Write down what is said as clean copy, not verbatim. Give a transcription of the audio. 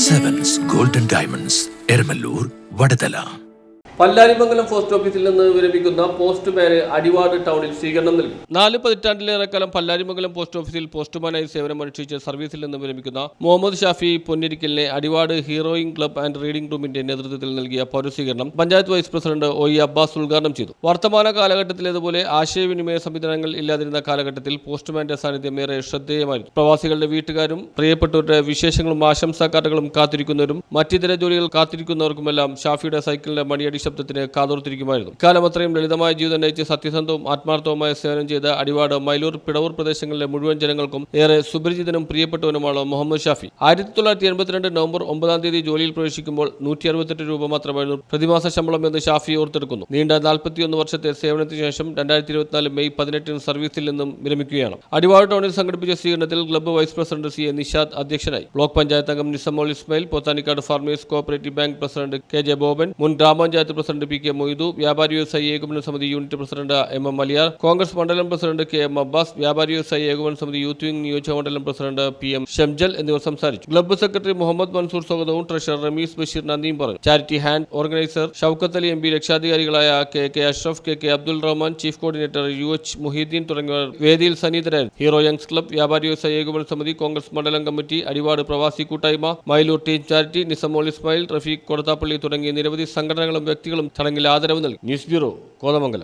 Sevens Golden Diamonds, Ermalur, Vadadala. Pallarimangalam post ഓഫീസിൽ നിന്ന് വിരമിക്കുന്ന പോസ്റ്റ്മാന് അടിവാട് ടൗണിൽ സ്വീകരണം നൽകി. 4 പതിറ്റാണ്ടിലേറെക്കാലം പല്ലാരിമംഗലം പോസ്റ്റ് ഓഫീസിൽ പോസ്റ്റ്മാനായി സേവനമനുഷ്ഠിച്ച് സർവീസിൽ നിന്ന് വിരമിക്കുന്ന മുഹമ്മദ് ഷാഫി പൊന്നിരിക്കലിനെ അടിവാട് ഹീറോയിങ് ക്ലബ് ആൻഡ് റീഡിംഗ് റൂമിന്റെ നേതൃത്വത്തിൽ നൽകിയ പൗരസ്വീകരണം panchayat vice president OE Abbas ഉദ്ഘാടനം ചെയ്തു. വർത്തമാന കാലഘട്ടത്തിലേതുപോലെ ആശയവിനിമയ സംവിധാനങ്ങൾ ഇല്ലാതിരുന്ന കാലഘട്ടത്തിൽ പോസ്റ്റ്മാന്റെ സാന്നിധ്യം ഏറെ ശ്രദ്ധേയമായിരുന്നു. പ്രവാസികളുടെ വീട്ടുകാരും പ്രിയപ്പെട്ടവരുടെ വിശേഷങ്ങളും ആശംസാക്കാർഡുകളും കാത്തിരിക്കുന്നവരും മറ്റിതര ജോലികൾ കാത്തിരിക്കുന്നവർക്കുമെല്ലാം ഷാഫിയുടെ സൈക്കിളിന്റെ മണിയടി ശബ്ദത്തിന് കാതോർത്തിരിക്കുമായിരുന്നു. ഇക്കാലം അത്രയും ലളിതമായ ജീവിതം നയിച്ച് സത്യസന്ധവും ആത്മാർത്ഥവുമായ സേവനം ചെയ്ത അടിവാട്, മൈലൂർ, പിടവൂർ പ്രദേശങ്ങളിലെ മുഴുവൻ ജനങ്ങൾക്കും ഏറെ സുപരിചിതനും പ്രിയപ്പെട്ടവനുമാണ് മുഹമ്മദ് ഷാഫി. 1982 നവംബർ 9 ജോലിയിൽ പ്രവേശിക്കുമ്പോൾ 168 രൂപ മാത്രമായിരുന്നു പ്രതിമാസ ശമ്പളം എന്ന് ഷാഫി ഓർത്തെടുക്കുന്നു. നീണ്ട 41 വർഷത്തെ സേവനത്തിന് ശേഷം 2024 മെയ് 18 സർവീസിൽ നിന്നും വിരമിക്കുകയാണ്. അടിവാട് ടൗണിൽ സംഘടിപ്പിച്ച സ്വീകരണത്തിൽ club vice president CA Nishad അധ്യക്ഷനായി. ബ്ലോക്ക് പഞ്ചായത്ത് അംഗം Nisamol Ismail, Pothanikkad farmers cooperative bank president KJ Boban, മുൻ ഗ്രാമപഞ്ചായത്ത് പ്രസിഡന്റ് PK മൊയ്തു, വ്യാപാരി വ്യവസായി ഏകോപന സമിതി unit president MM Maliyar, Congress മണ്ഡലം പ്രസിഡന്റ് KM അബ്ബാസ്, വ്യാപാരി വ്യവസായി ഏകോപന സമിതി യൂത്ത് വിംഗ് നിയോജക മണ്ഡലം പ്രസിഡന്റ് PM ഷംജൽ എന്നിവർ സംസാരിച്ചു. ക്ലബ്ബ് സെക്രട്ടറി മുഹമ്മദ് മൻസൂർ സ്വാഗതവും ട്രഷറർ റമീസ് ബഷീർ നന്ദിയും പറഞ്ഞു. Charity hand organiser Shoukath Ali MP, രക്ഷാധികാരികളായ KK Ashraf, KK Abdul Rahman, chief coordinator UH Muhiyuddeen തുടങ്ങിയവർ വേദിയിൽ സന്നിഹിതരായിരുന്നു. ഹീറോ യങ്സ് ക്ലബ്ബ്, വ്യാപാരി വ്യവസായി ഏകോപന സമിതി, കോൺഗ്രസ് മണ്ഡലം കമ്മിറ്റി, അടിവാട് പ്രവാസി കൂട്ടായ്മ, മൈലൂർ ടീം ചാരിറ്റി, നിസമോൾ ഇസ്മായിൽ, റഫീഖ് കൊടത്താപ്പള്ളി തുടങ്ങിയ നിരവധി സംഘടനകളും വ്യക്തികളും ചടങ്ങിൽ ആദരവ് നൽകി. News bureau, Kothamangalam.